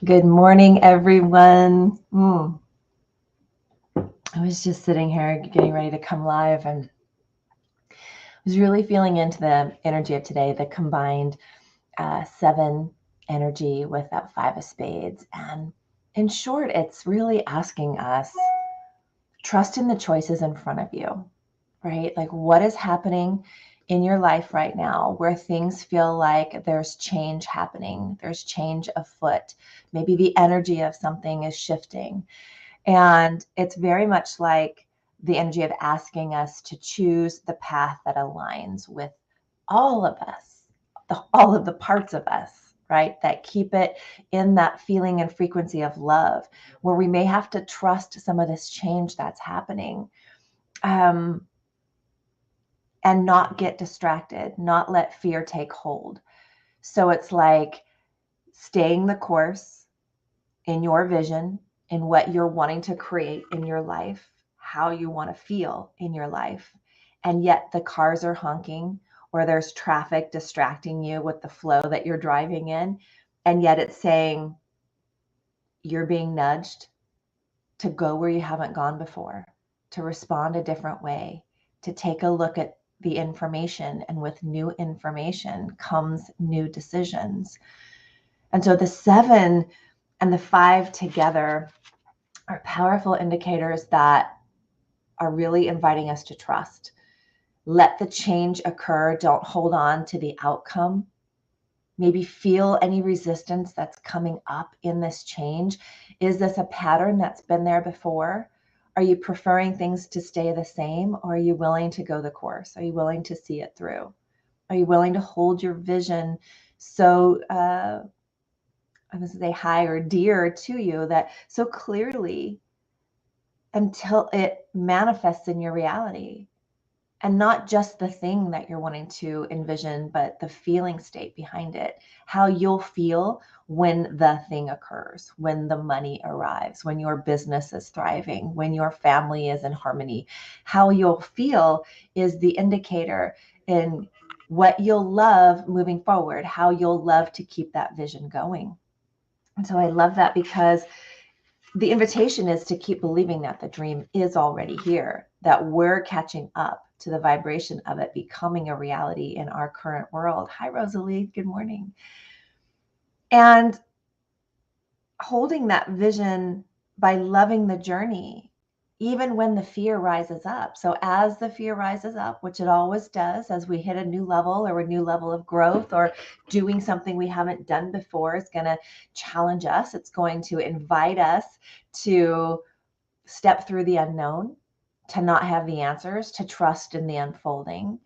Good morning, everyone. I was just sitting here getting ready to come live and was really feeling into the energy of today, the combined 7 energy with that 5 of spades. And in short, it's really asking us, trust in the choices in front of you, right? Like what is happening in your life right now where things feel like there's change happening, there's change afoot. Maybe the energy of something is shifting. And it's very much like the energy of asking us to choose the path that aligns with all of us, all of the parts of us, right? That keep it in that feeling and frequency of love, where we may have to trust some of this change that's happening. And not get distracted, not let fear take hold. So it's like staying the course in your vision, in what you're wanting to create in your life, how you want to feel in your life. And yet the cars are honking or there's traffic distracting you with the flow that you're driving in. And yet it's saying you're being nudged to go where you haven't gone before, to respond a different way, to take a look at the information. And with new information comes new decisions. And so the 7 and the 5 together are powerful indicators that are really inviting us to trust. Let the change occur. Don't hold on to the outcome. Maybe feel any resistance that's coming up in this change. Is this a pattern that's been there before? Are you preferring things to stay the same, or are you willing to go the course? Are you willing to see it through? Are you willing to hold your vision so I was going to say high or dear to you, that so clearly until it manifests in your reality? And not just the thing that you're wanting to envision, but the feeling state behind it, how you'll feel when the thing occurs, when the money arrives, when your business is thriving, when your family is in harmony. How you'll feel is the indicator in what you'll love moving forward, how you'll love to keep that vision going. And so I love that, because the invitation is to keep believing that the dream is already here, that we're catching up to the vibration of it becoming a reality in our current world. Hi, Rosalie. Good morning. And holding that vision by loving the journey, even when the fear rises up. So as the fear rises up, which it always does, as we hit a new level or a new level of growth, or doing something we haven't done before is going to challenge us. It's going to invite us to step through the unknown, to not have the answers, to trust in the unfolding.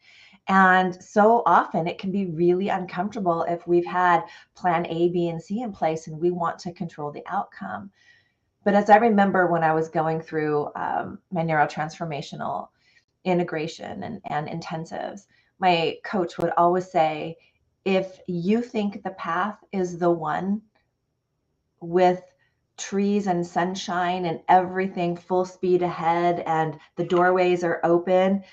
And so often it can be really uncomfortable if we've had plan A, B, and C in place and we want to control the outcome. But as I remember when I was going through my neurotransformational integration and intensives, my coach would always say, if you think the path is the one with trees and sunshine and everything full speed ahead and the doorways are open,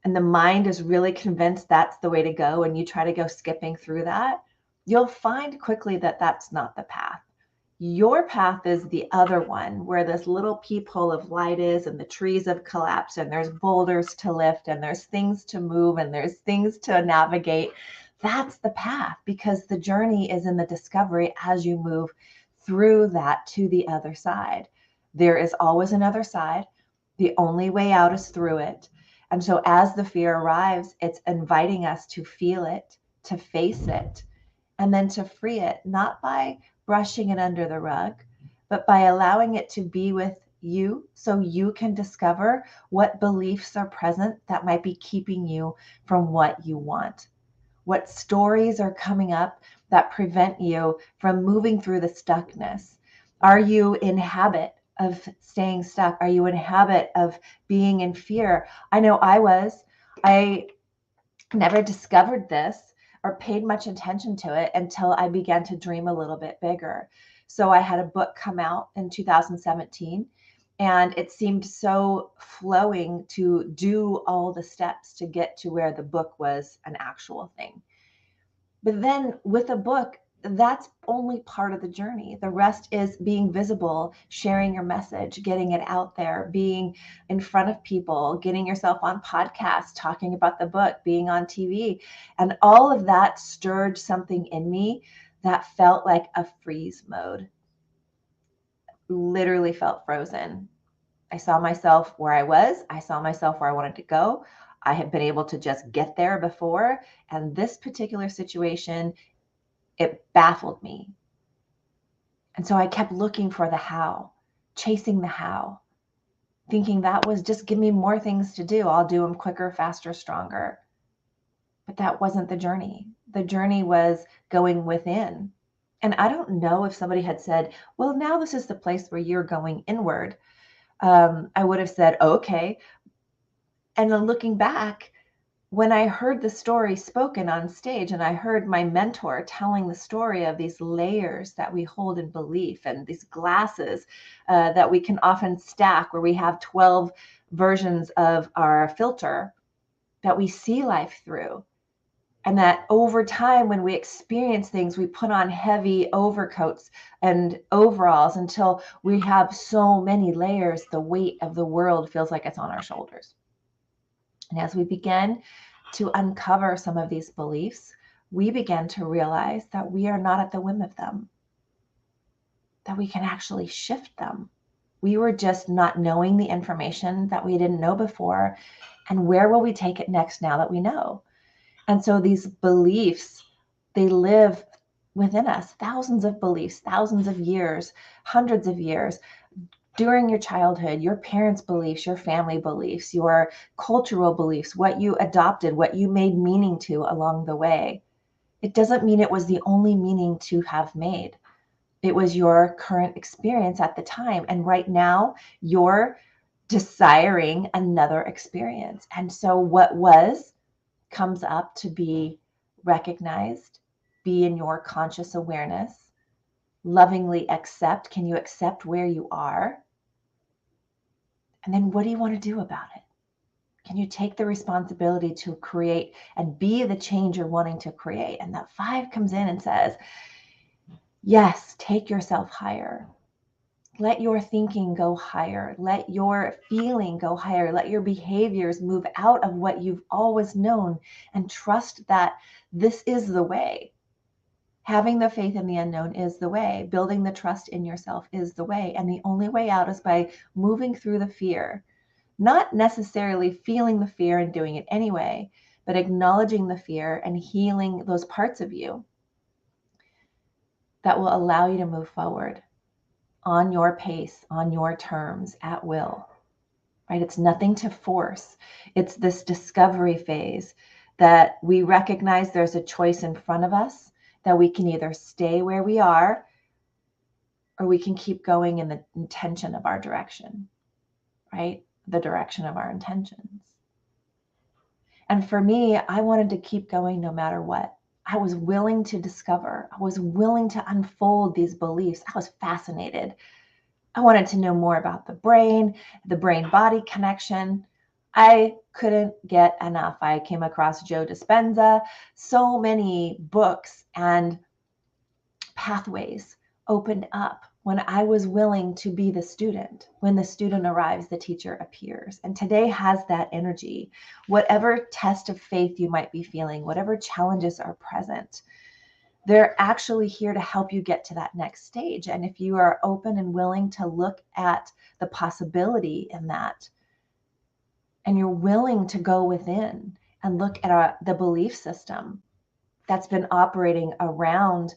and the mind is really convinced that's the way to go, and you try to go skipping through that, you'll find quickly that that's not the path. Your path is the other one, where this little peephole of light is, and the trees have collapsed, and there's boulders to lift, and there's things to move, and there's things to navigate. That's the path, because the journey is in the discovery as you move through that to the other side. There is always another side. The only way out is through it. And so as the fear arrives, it's inviting us to feel it, to face it, and then to free it, not by brushing it under the rug, but by allowing it to be with you, so you can discover what beliefs are present that might be keeping you from what you want. What stories are coming up that prevent you from moving through the stuckness? Are you in habit of staying stuck? Are you in habit of being in fear? I know I was. I never discovered this or paid much attention to it until I began to dream a little bit bigger. So I had a book come out in 2017, and it seemed so flowing to do all the steps to get to where the book was an actual thing. But then with a book, that's only part of the journey. The rest is being visible, sharing your message, getting it out there, being in front of people, getting yourself on podcasts, talking about the book, being on TV. And all of that stirred something in me that felt like a freeze mode. Literally felt frozen. I saw myself where I was. I saw myself where I wanted to go. I had been able to just get there before. And this particular situation, it baffled me. And so I kept looking for the how, chasing the how, thinking that was just give me more things to do. I'll do them quicker, faster, stronger. But that wasn't the journey. The journey was going within. And I don't know if somebody had said, well, now this is the place where you're going inward. I would have said, okay. And then looking back, when I heard the story spoken on stage and I heard my mentor telling the story of these layers that we hold in belief and these glasses that we can often stack where we have 12 versions of our filter that we see life through. And that over time, when we experience things, we put on heavy overcoats and overalls until we have so many layers, the weight of the world feels like it's on our shoulders. And as we begin to uncover some of these beliefs, we begin to realize that we are not at the whim of them, that we can actually shift them. We were just not knowing the information that we didn't know before. And where will we take it next now that we know? And so these beliefs, they live within us, thousands of beliefs, thousands of years, hundreds of years. During your childhood, your parents' beliefs, your family beliefs, your cultural beliefs, what you adopted, what you made meaning to along the way. It doesn't mean it was the only meaning to have made. It was your current experience at the time. And right now, you're desiring another experience. And so what was comes up to be recognized, be in your conscious awareness, lovingly accept. Can you accept where you are? And then what do you want to do about it? Can you take the responsibility to create and be the change you're wanting to create? And that 5 comes in and says, yes, take yourself higher. Let your thinking go higher. Let your feeling go higher. Let your behaviors move out of what you've always known and trust that this is the way. Having the faith in the unknown is the way. Building the trust in yourself is the way. And the only way out is by moving through the fear. Not necessarily feeling the fear and doing it anyway, but acknowledging the fear and healing those parts of you that will allow you to move forward on your pace, on your terms, at will, right? It's nothing to force. It's this discovery phase that we recognize there's a choice in front of us, that we can either stay where we are or we can keep going in the intention of our direction, right? The direction of our intentions. And for me, I wanted to keep going no matter what. I was willing to discover. I was willing to unfold these beliefs. I was fascinated. I wanted to know more about the brain-body connection. I couldn't get enough. I came across Joe Dispenza, so many books and pathways opened up when I was willing to be the student. When the student arrives, the teacher appears. And today has that energy. Whatever test of faith you might be feeling, whatever challenges are present, they're actually here to help you get to that next stage. And if you are open and willing to look at the possibility in that, and you're willing to go within and look at the belief system that's been operating around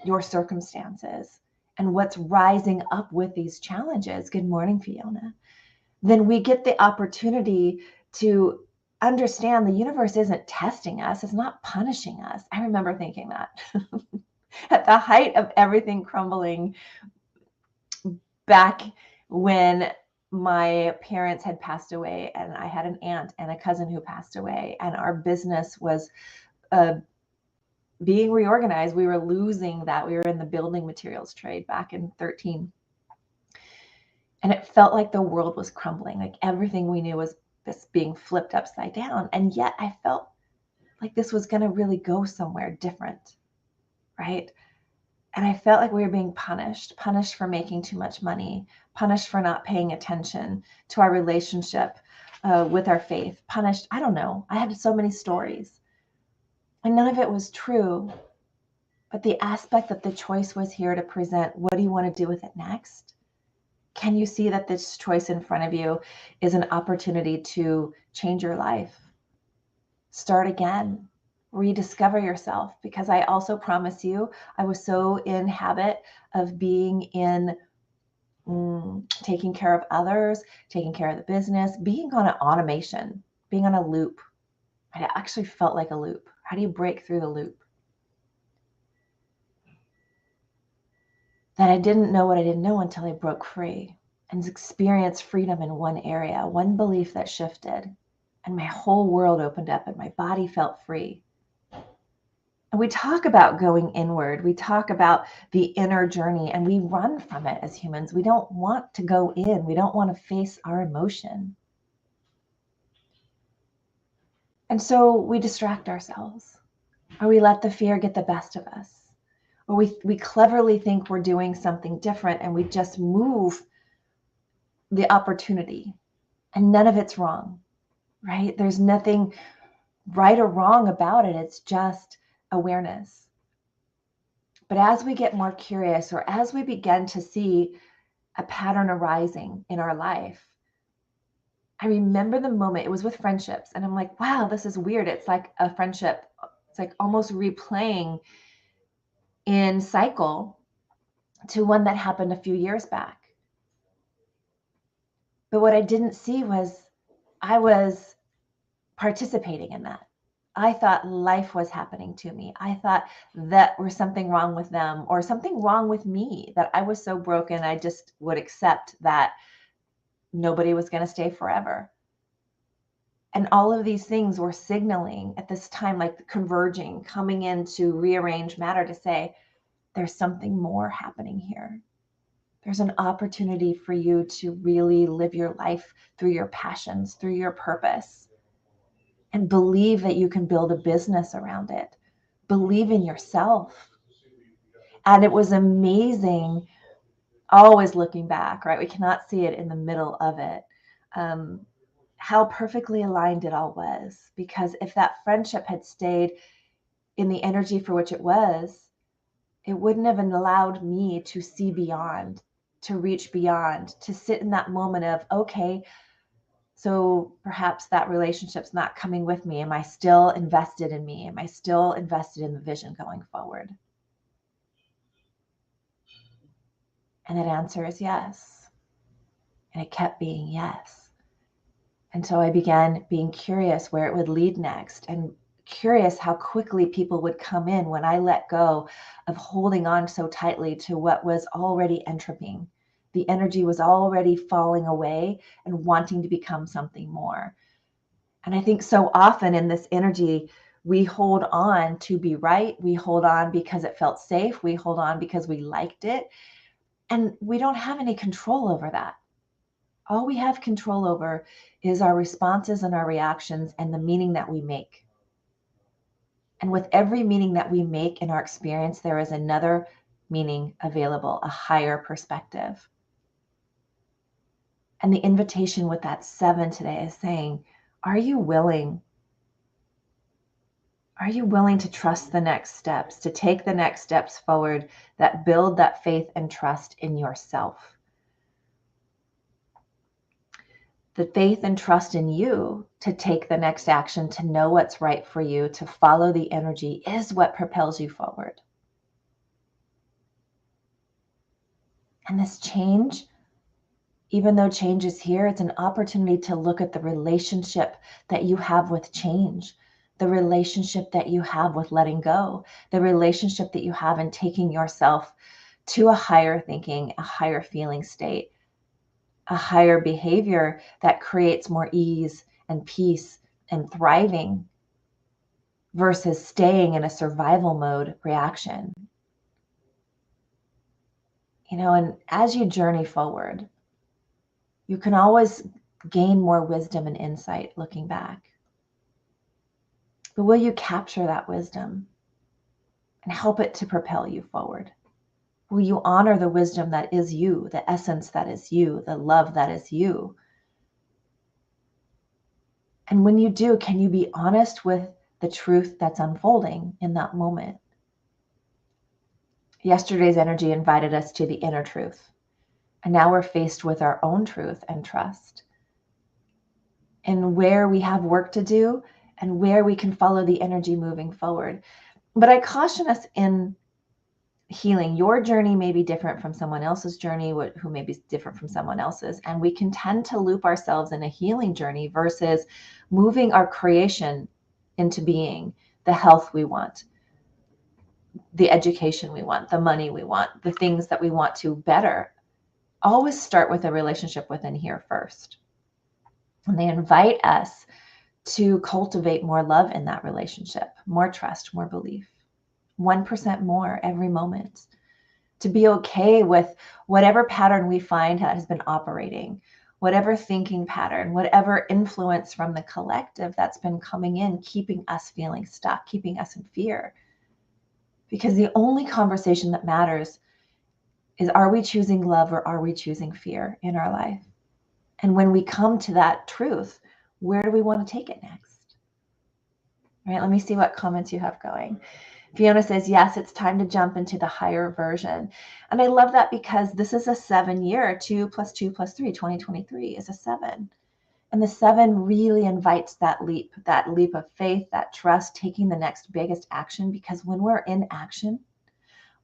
your circumstances and what's rising up with these challenges. Good morning, Fiona. Then we get the opportunity to understand the universe isn't testing us. It's not punishing us. I remember thinking that at the height of everything crumbling back when my parents had passed away and I had an aunt and a cousin who passed away and our business was being reorganized. We were losing that. We were in the building materials trade back in 13. And it felt like the world was crumbling. Like everything we knew was just being flipped upside down. And yet I felt like this was going to really go somewhere different, right? And I felt like we were being punished for making too much money, punished for not paying attention to our relationship with our faith, punished. I don't know. I had so many stories, and none of it was true. But the aspect that the choice was here to present, what do you want to do with it next? Can you see that this choice in front of you is an opportunity to change your life? Start again, rediscover yourself. Because I also promise you, I was so in habit of being in taking care of others, taking care of the business, being on an automation, being on a loop. I actually felt like a loop. How do you break through the loop? That I didn't know what I didn't know until I broke free and experienced freedom in one area, one belief that shifted, and my whole world opened up and my body felt free. And we talk about going inward. We talk about the inner journey, and we run from it as humans. We don't want to go in. We don't want to face our emotion. And so we distract ourselves, or we let the fear get the best of us, or we cleverly think we're doing something different, and we just move the opportunity. And none of it's wrong, right? There's nothing right or wrong about it. It's just awareness. But as we get more curious, or as we begin to see a pattern arising in our life, I remember the moment, it was with friendships, and I'm like, wow, this is weird. It's like a friendship. It's like almost replaying in cycle to one that happened a few years back. But what I didn't see was I was participating in that. I thought life was happening to me. I thought that there was something wrong with them or something wrong with me, that I was so broken, I just would accept that nobody was going to stay forever. And all of these things were signaling at this time, like converging, coming in to rearrange matter to say, there's something more happening here. There's an opportunity for you to really live your life through your passions, through your purpose, and believe that you can build a business around it. Believe in yourself. And it was amazing, always looking back, right? We cannot see it in the middle of it. How perfectly aligned it all was. Because if that friendship had stayed in the energy for which it was, it wouldn't have allowed me to see beyond, to reach beyond, to sit in that moment of, okay, so perhaps that relationship's not coming with me. Am I still invested in me? Am I still invested in the vision going forward? And that answer is yes. And it kept being yes. And so I began being curious where it would lead next, and curious how quickly people would come in when I let go of holding on so tightly to what was already entropying. The energy was already falling away and wanting to become something more. And I think so often in this energy, we hold on to be right. We hold on because it felt safe. We hold on because we liked it. And we don't have any control over that. All we have control over is our responses and our reactions and the meaning that we make. And with every meaning that we make in our experience, there is another meaning available, a higher perspective. And the invitation with that 7 today is saying, are you willing? Are you willing to trust the next steps, to take the next steps forward that build that faith and trust in yourself? The faith and trust in you to take the next action, to know what's right for you, to follow the energy is what propels you forward. And this change, even though change is here, it's an opportunity to look at the relationship that you have with change, the relationship that you have with letting go, the relationship that you have in taking yourself to a higher thinking, a higher feeling state, a higher behavior that creates more ease and peace and thriving versus staying in a survival mode reaction. And as you journey forward, you can always gain more wisdom and insight looking back. But will you capture that wisdom? and help it to propel you forward? Will you honor the wisdom that is you, the essence that is you, the love that is you? And when you do, can you be honest with the truth that's unfolding in that moment? Yesterday's energy invited us to the inner truth. And now we're faced with our own truth and trust, and where we have work to do and where we can follow the energy moving forward. But I caution us in healing. Your journey may be different from someone else's journey, who may be different from someone else's. And we can tend to loop ourselves in a healing journey versus moving our creation into being, the health we want, the education we want, the money we want, the things that we want to better. Always start with a relationship within here first. And they invite us to cultivate more love in that relationship, more trust, more belief, 1% more every moment, to be okay with whatever pattern we find that has been operating, whatever thinking pattern, whatever influence from the collective that's been coming in, keeping us feeling stuck, keeping us in fear. Because the only conversation that matters is, are we choosing love or are we choosing fear in our life? And when we come to that truth, where do we want to take it next? All right, let me see what comments you have going. Fiona says, yes, it's time to jump into the higher version. And I love that because this is a 7-year, 2 + 2 + 3, 2023 is a 7. And the 7 really invites that leap of faith, that trust, taking the next biggest action. Because when we're in action,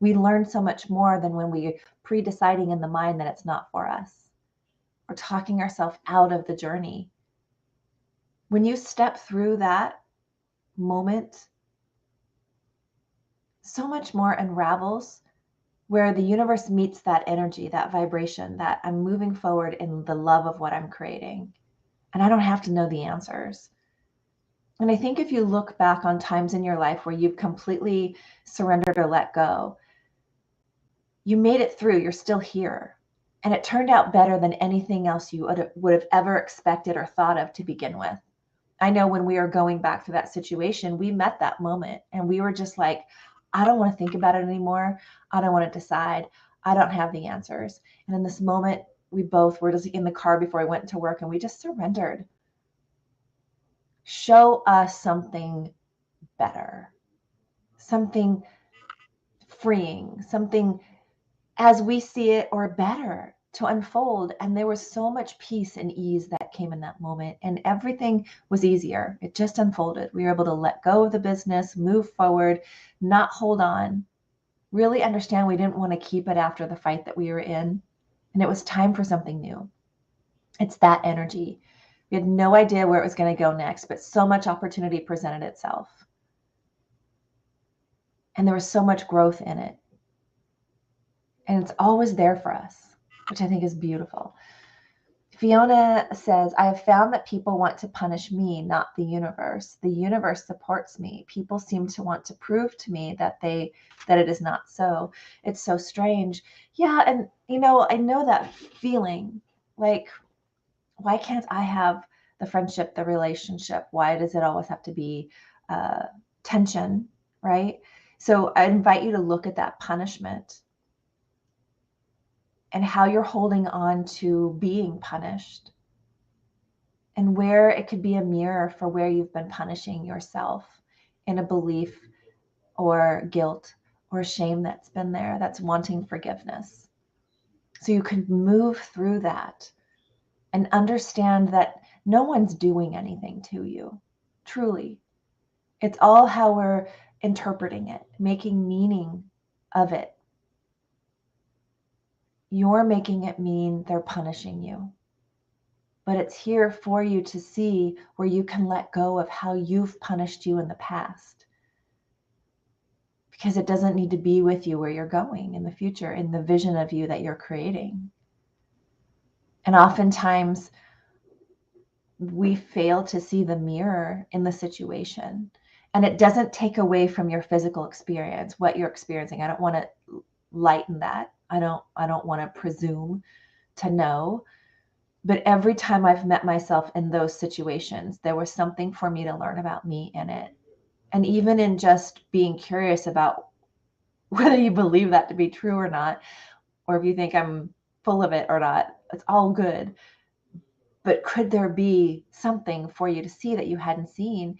we learn so much more than when we pre-deciding in the mind that it's not for us, or talking ourselves out of the journey. When you step through that moment, so much more unravels, where the universe meets that energy, that vibration, that I'm moving forward in the love of what I'm creating. And I don't have to know the answers. And I think if you look back on times in your life where you've completely surrendered or let go, you made it through, you're still here. And it turned out better than anything else you would have ever expected or thought of to begin with. I know when we were going back through that situation, we met that moment and we were just like, I don't want to think about it anymore. I don't want to decide. I don't have the answers. And in this moment, we both were just in the car before we went to work and we just surrendered. Show us something better, something freeing, something as we see it or better to unfold. And there was so much peace and ease that came in that moment, and everything was easier. It just unfolded. We were able to let go of the business, move forward, not hold on, really understand we didn't want to keep it after the fight that we were in. And it was time for something new. It's that energy. We had no idea where it was going to go next, but so much opportunity presented itself. And there was so much growth in it. And it's always there for us, which I think is beautiful. Fiona says, I have found that people want to punish me, not the universe. The universe supports me. People seem to want to prove to me that it is not so. It's so strange. Yeah, and I know that feeling. Like, why can't I have the friendship, the relationship? Why does it always have to be tension, right? So I invite you to look at that punishment and how you're holding on to being punished, and where it could be a mirror for where you've been punishing yourself in a belief or guilt or shame that's been there, that's wanting forgiveness. So you can move through that and understand that no one's doing anything to you, truly. It's all how we're interpreting it, making meaning of it. You're making it mean they're punishing you. But it's here for you to see where you can let go of how you've punished you in the past. Because it doesn't need to be with you where you're going in the future, in the vision of you that you're creating. And oftentimes we fail to see the mirror in the situation. And it doesn't take away from your physical experience, what you're experiencing. I don't want to lighten that. I don't want to presume to know. But every time I've met myself in those situations, there was something for me to learn about me in it. And even in just being curious about whether you believe that to be true or not, or if you think I'm full of it or not. It's all good. But could there be something for you to see that you hadn't seen?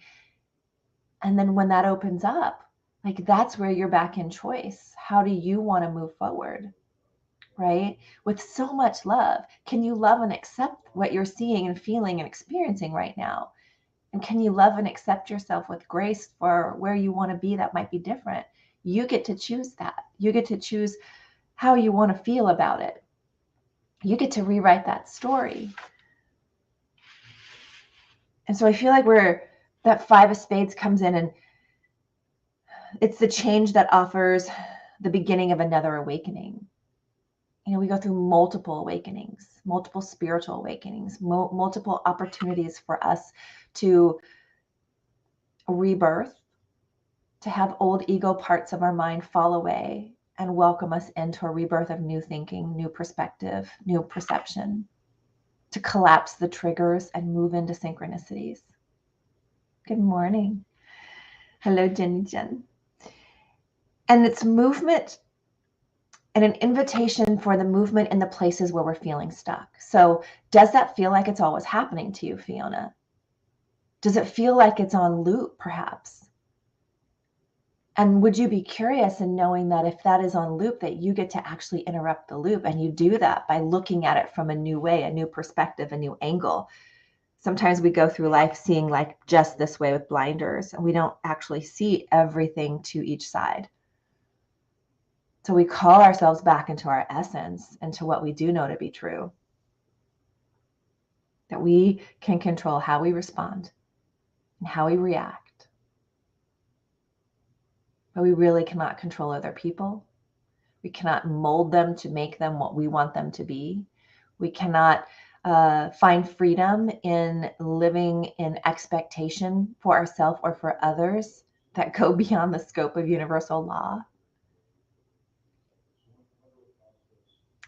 And then when that opens up, like that's where you're back in choice. How do you want to move forward? Right? With so much love. Can you love and accept what you're seeing and feeling and experiencing right now? And can you love and accept yourself with grace for where you want to be that might be different? You get to choose that. You get to choose how you want to feel about it. You get to rewrite that story. And so I feel like that 5 of spades comes in, and it's the change that offers the beginning of another awakening. We go through multiple awakenings, multiple spiritual awakenings, multiple opportunities for us to rebirth, to have old ego parts of our mind fall away and welcome us into a rebirth of new thinking, new perspective, new perception, to collapse the triggers and move into synchronicities. Good morning. Hello, Jenny Jen. And it's movement and an invitation for the movement in the places where we're feeling stuck. So does that feel like it's always happening to you, Fiona? Does it feel like it's on loop, perhaps? And would you be curious in knowing that if that is on loop, that you get to actually interrupt the loop? And you do that by looking at it from a new way, a new perspective, a new angle. Sometimes we go through life seeing like just this way with blinders, and we don't actually see everything to each side. So we call ourselves back into our essence, into what we do know to be true. That we can control how we respond and how we react. But we really cannot control other people. We cannot mold them to make them what we want them to be. We cannot find freedom in living in expectation for ourselves or for others that go beyond the scope of universal law.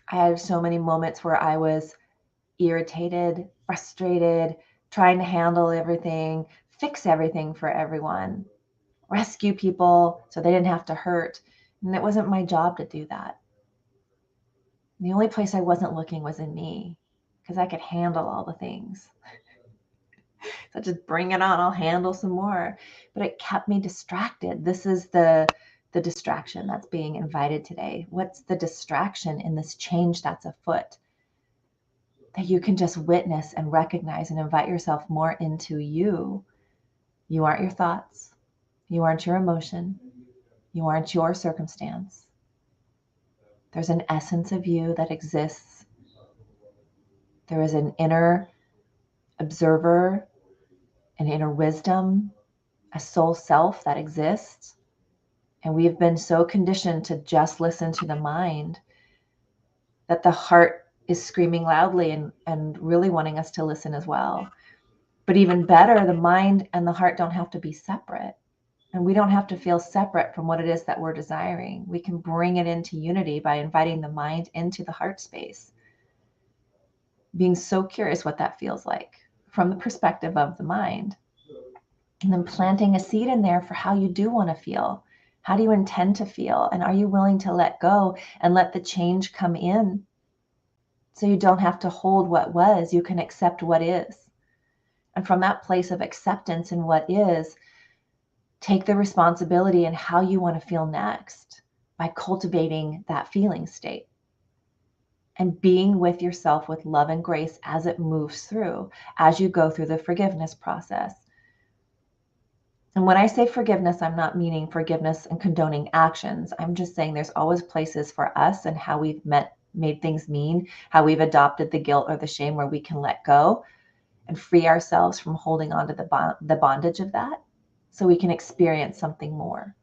I had so many moments where I was irritated, frustrated, trying to handle everything, fix everything for everyone, rescue people so they didn't have to hurt. And it wasn't my job to do that. The only place I wasn't looking was in me, because I could handle all the things. So just bring it on, I'll handle some more. But it kept me distracted. This is the distraction that's being invited today. What's the distraction in this change that's afoot? That you can just witness and recognize and invite yourself more into you. You aren't your thoughts. You aren't your emotion. You aren't your circumstance. There's an essence of you that exists. There is an inner observer, an inner wisdom, a soul self that exists. And we've been so conditioned to just listen to the mind that the heart is screaming loudly and really wanting us to listen as well. But even better, the mind and the heart don't have to be separate. And we don't have to feel separate from what it is that we're desiring. We can bring it into unity by inviting the mind into the heart space. Being so curious what that feels like from the perspective of the mind. And then planting a seed in there for how you do want to feel. How do you intend to feel? And are you willing to let go and let the change come in? So you don't have to hold what was, you can accept what is. And from that place of acceptance in what is, take the responsibility in how you want to feel next by cultivating that feeling state. And being with yourself with love and grace as it moves through, as you go through the forgiveness process. And when I say forgiveness, I'm not meaning forgiveness and condoning actions. I'm just saying there's always places for us and how we've made things mean, how we've adopted the guilt or the shame where we can let go and free ourselves from holding on to the bondage of that so we can experience something more.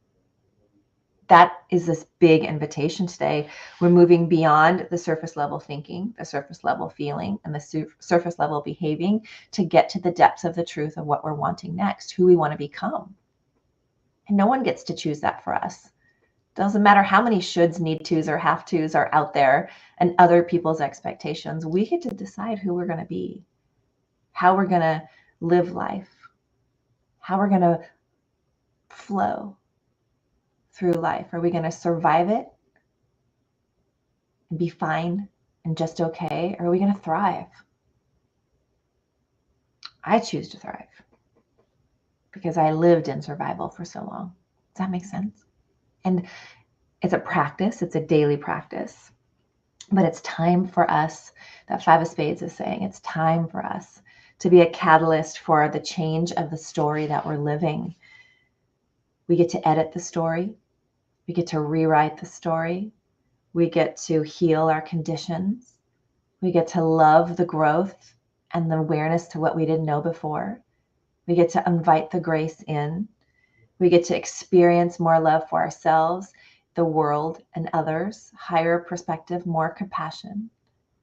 That is this big invitation today. We're moving beyond the surface level thinking, the surface level feeling, and the surface level behaving to get to the depths of the truth of what we're wanting next, who we want to become. And no one gets to choose that for us. Doesn't matter how many shoulds, need tos, or have tos are out there and other people's expectations. We get to decide who we're going to be, how we're going to live life, how we're going to flow. through life? Are we going to survive it and be fine and just okay? Or are we going to thrive? I choose to thrive because I lived in survival for so long. Does that make sense? And it's a practice. It's a daily practice. But it's time for us, that Five of Spades is saying, it's time for us to be a catalyst for the change of the story that we're living. We get to edit the story. We get to rewrite the story. We get to heal our conditions. We get to love the growth and the awareness to what we didn't know before. We get to invite the grace in. We get to experience more love for ourselves, the world, and others, higher perspective, more compassion.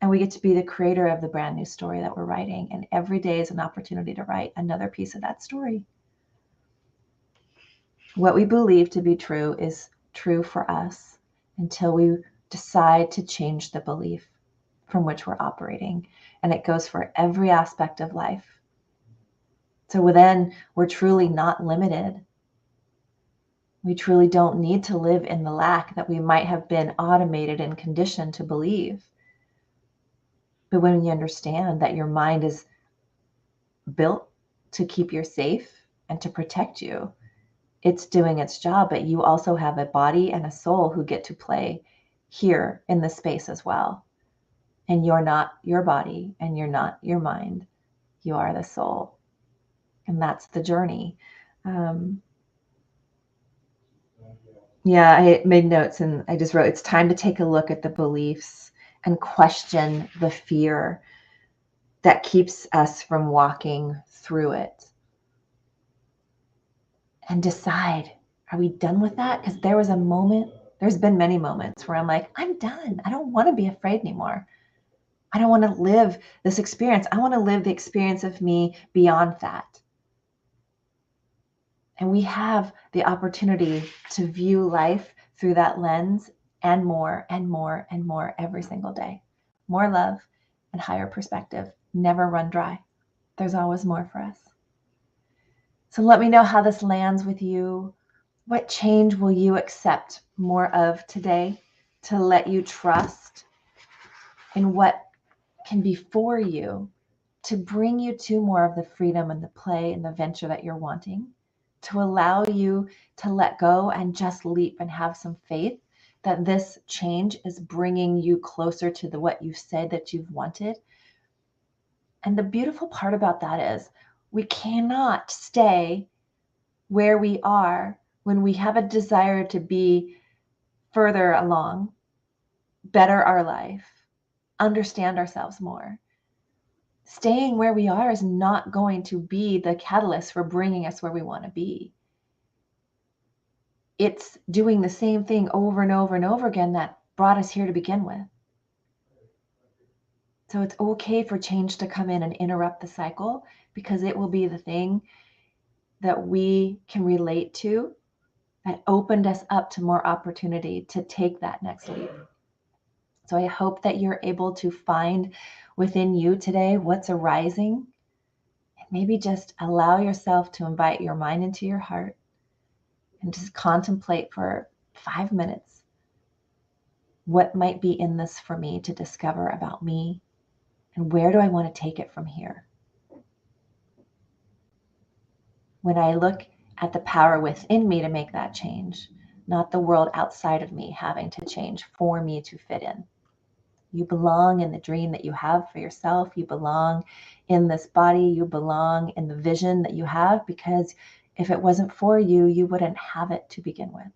And we get to be the creator of the brand new story that we're writing. And every day is an opportunity to write another piece of that story. What we believe to be true is true for us until we decide to change the belief from which we're operating. And it goes for every aspect of life. So then we're truly not limited. We truly don't need to live in the lack that we might have been automated and conditioned to believe. But when you understand that your mind is built to keep you safe and to protect you, it's doing its job, but you also have a body and a soul who get to play here in this space as well. And you're not your body and you're not your mind. You are the soul. And that's the journey. I made notes and I just wrote, it's time to take a look at the beliefs and question the fear that keeps us from walking through it. And decide, are we done with that? Because there was a moment, there's been many moments where I'm like, I'm done. I don't want to be afraid anymore. I don't want to live this experience. I want to live the experience of me beyond that. And we have the opportunity to view life through that lens and more and more and more every single day. More love and higher perspective. Never run dry. There's always more for us. So let me know how this lands with you. What change will you accept more of today to let you trust in what can be for you to bring you to more of the freedom and the play and the venture that you're wanting, to allow you to let go and just leap and have some faith that this change is bringing you closer to what you've said that you've wanted. And the beautiful part about that is we cannot stay where we are when we have a desire to be further along, better our life, understand ourselves more. Staying where we are is not going to be the catalyst for bringing us where we want to be. It's doing the same thing over and over and over again that brought us here to begin with. So it's okay for change to come in and interrupt the cycle, because it will be the thing that we can relate to that opened us up to more opportunity to take that next leap. So I hope that you're able to find within you today what's arising, and maybe just allow yourself to invite your mind into your heart and just contemplate for 5 minutes what might be in this for me to discover about me, and where do I want to take it from here. When I look at the power within me to make that change, not the world outside of me having to change for me to fit in. You belong in the dream that you have for yourself. You belong in this body. You belong in the vision that you have, because if it wasn't for you, you wouldn't have it to begin with.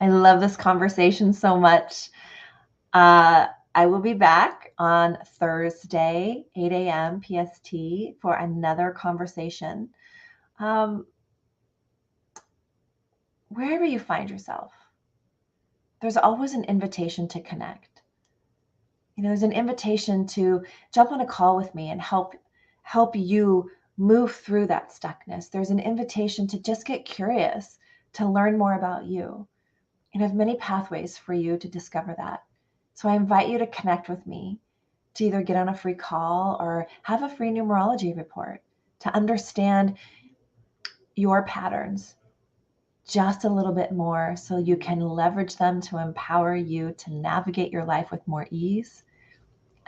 I love this conversation so much. I will be back on Thursday, 8 a.m. PST, for another conversation. Wherever you find yourself, there's always an invitation to connect. There's an invitation to jump on a call with me and help you move through that stuckness. There's an invitation to just get curious, to learn more about you. And I have many pathways for you to discover that. So I invite you to connect with me, to either get on a free call or have a free numerology report to understand your patterns, just a little bit more so you can leverage them to empower you to navigate your life with more ease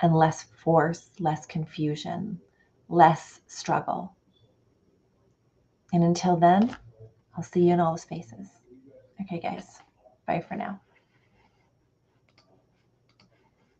and less force, less confusion, less struggle. And until then, I'll see you in all the spaces. Okay, guys.